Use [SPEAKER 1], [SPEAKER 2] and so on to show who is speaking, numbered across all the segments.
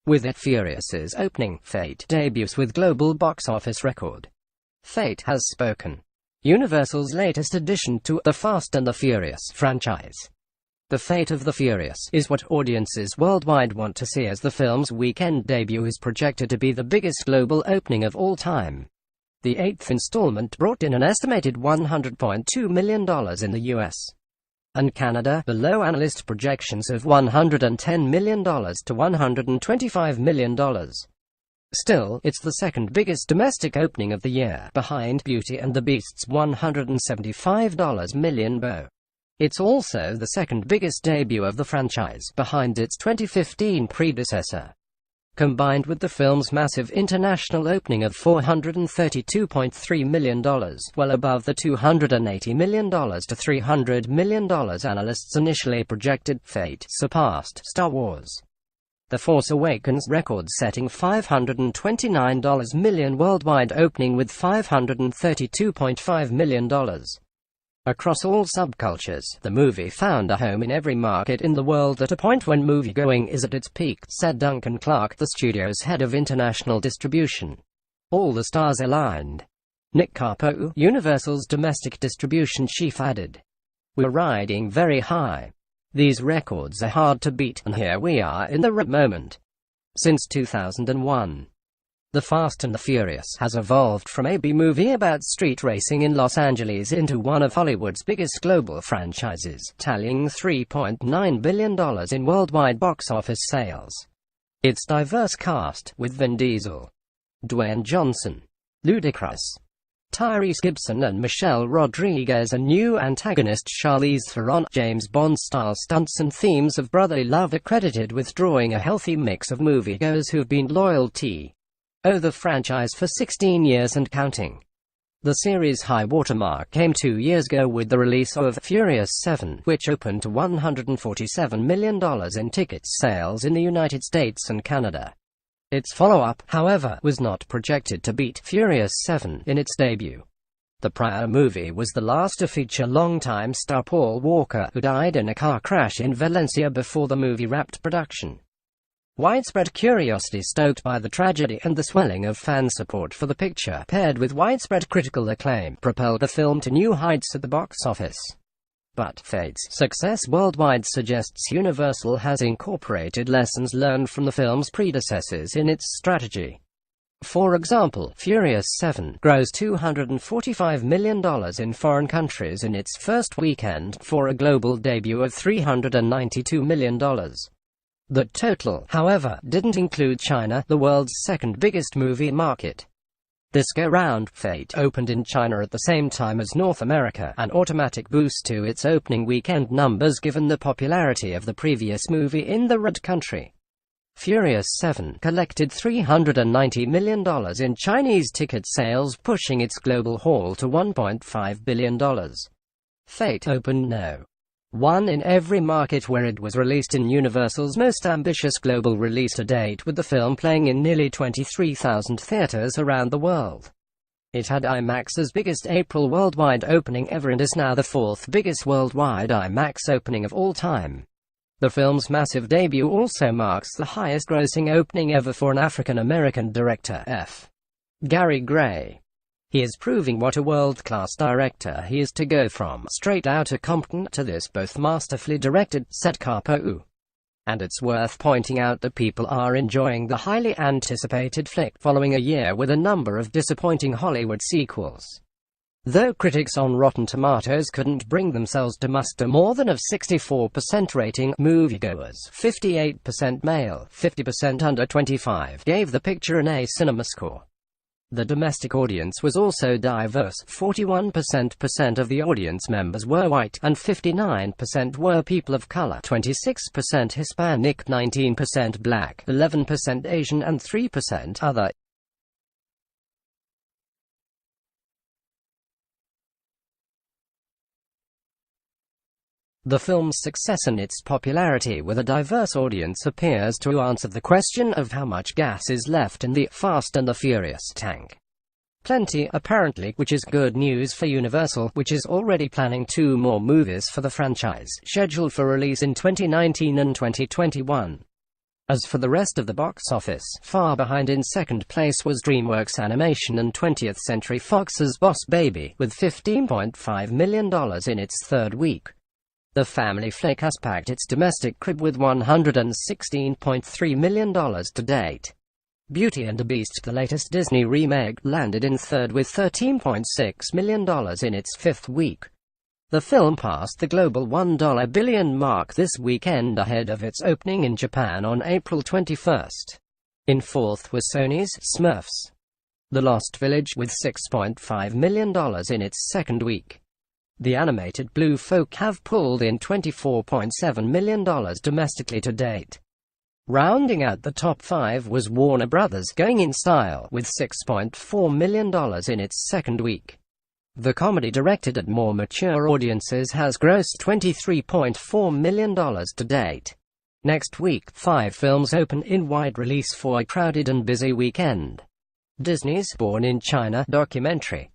[SPEAKER 1] With it, Furious's opening, Fate debuts with global box office record. Fate has spoken. Universal's latest addition to the Fast and the Furious franchise. The Fate of the Furious is what audiences worldwide want to see, as the film's weekend debut is projected to be the biggest global opening of all time. The eighth installment brought in an estimated $100.2 million in the US and Canada, below analyst projections of $110 million to $125 million. Still, it's the second biggest domestic opening of the year, behind Beauty and the Beast's $175 million bow. It's also the second biggest debut of the franchise, behind its 2015 predecessor. Combined with the film's massive international opening of $432.3 million, well above the $280 million to $300 million analysts initially projected, Fate surpassed Star Wars: The Force Awakens' record-setting $529 million worldwide opening with $532.5 million. Across all subcultures, the movie found a home in every market in the world at a point when moviegoing is at its peak, said Duncan Clark, the studio's head of international distribution. All the stars aligned. Nick Carpo, Universal's domestic distribution chief, added, "We're riding very high. These records are hard to beat, and here we are in the right moment." Since 2001, The Fast and the Furious has evolved from a B-movie about street racing in Los Angeles into one of Hollywood's biggest global franchises, tallying $3.9 billion in worldwide box office sales. Its diverse cast, with Vin Diesel, Dwayne Johnson, Ludacris, Tyrese Gibson and Michelle Rodriguez, a new antagonist Charlize Theron, James Bond-style stunts and themes of brotherly love, are credited with drawing a healthy mix of moviegoers who've been loyal to the franchise for 16 years and counting. The series' high watermark came 2 years ago with the release of Furious 7, which opened to $147 million in ticket sales in the United States and Canada. Its follow-up, however, was not projected to beat Furious 7 in its debut. The prior movie was the last to feature longtime star Paul Walker, who died in a car crash in Valencia before the movie wrapped production. Widespread curiosity stoked by the tragedy and the swelling of fan support for the picture, paired with widespread critical acclaim, propelled the film to new heights at the box office. But Fate's success worldwide suggests Universal has incorporated lessons learned from the film's predecessors in its strategy. For example, Furious 7 grossed $245 million in foreign countries in its first weekend, for a global debut of $392 million. The total, however, didn't include China, the world's second biggest movie market. This go-round, Fate opened in China at the same time as North America, an automatic boost to its opening weekend numbers given the popularity of the previous movie in the red country. Furious 7 collected $390 million in Chinese ticket sales, pushing its global haul to $1.5 billion. Fate opened No. 1 in every market where it was released, in Universal's most ambitious global release to date, with the film playing in nearly 23,000 theaters around the world. It had IMAX's biggest April worldwide opening ever and is now the fourth biggest worldwide IMAX opening of all time. The film's massive debut also marks the highest-grossing opening ever for an African-American director, F. Gary Gray. He is proving what a world-class director he is, to go from straight outta Compton to this both masterfully directed, said Carpo. And it's worth pointing out that people are enjoying the highly anticipated flick, following a year with a number of disappointing Hollywood sequels. Though critics on Rotten Tomatoes couldn't bring themselves to muster more than a 64% rating, moviegoers, 58% male, 50% under 25, gave the picture an A cinema score. The domestic audience was also diverse. 41% of the audience members were white, and 59% were people of color, 26% Hispanic, 19% black, 11% Asian and 3% other. The film's success and its popularity with a diverse audience appears to answer the question of how much gas is left in the Fast and the Furious tank. Plenty, apparently, which is good news for Universal, which is already planning 2 more movies for the franchise, scheduled for release in 2019 and 2021. As for the rest of the box office, far behind in second place was DreamWorks Animation and 20th Century Fox's Boss Baby, with $15.5 million in its third week. The family flick has packed its domestic crib with $116.3 million to date. Beauty and the Beast, the latest Disney remake, landed in third with $13.6 million in its fifth week. The film passed the global $1 billion mark this weekend ahead of its opening in Japan on April 21. In fourth was Sony's Smurfs: The Lost Village with $6.5 million in its second week. The animated Blue folk have pulled in $24.7 million domestically to date. Rounding out the top five was Warner Brothers' Going in Style, with $6.4 million in its second week. The comedy, directed at more mature audiences, has grossed $23.4 million to date. Next week, 5 films open in wide release for a crowded and busy weekend. Disney's Born in China documentary,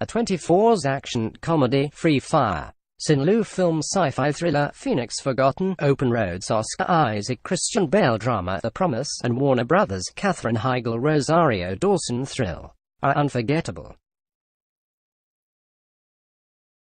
[SPEAKER 1] A24's action comedy Free Fire, Sin-Lu film sci-fi thriller Phoenix Forgotten, Open Roads Oscar Isaac Christian Bale drama The Promise, and Warner Brothers' Katherine Heigl Rosario Dawson thrill are unforgettable.